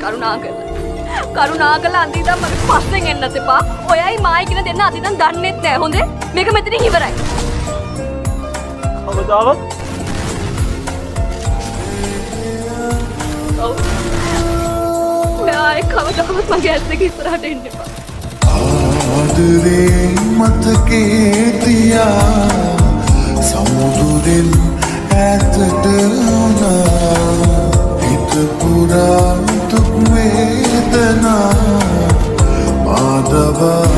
කරුණාකරලා අඳින්දා මගේ පස්සෙන් එන්නත් එපා. ඔයයි මායි කියන දෙන්න අඳින්දා දන්නෙත් නෑ. හොඳේ? මේක මෙතනින් ඉවරයි. කවදාවත් ඔයා කවදාවත් මගේ ඇස් දෙක ඉස්සරහට එන්න එපා. ආදරේ මතකේ තියා සමුදුරෙන් ඈතට වුණා හිත පුරා දුක් වේදනා මාදවා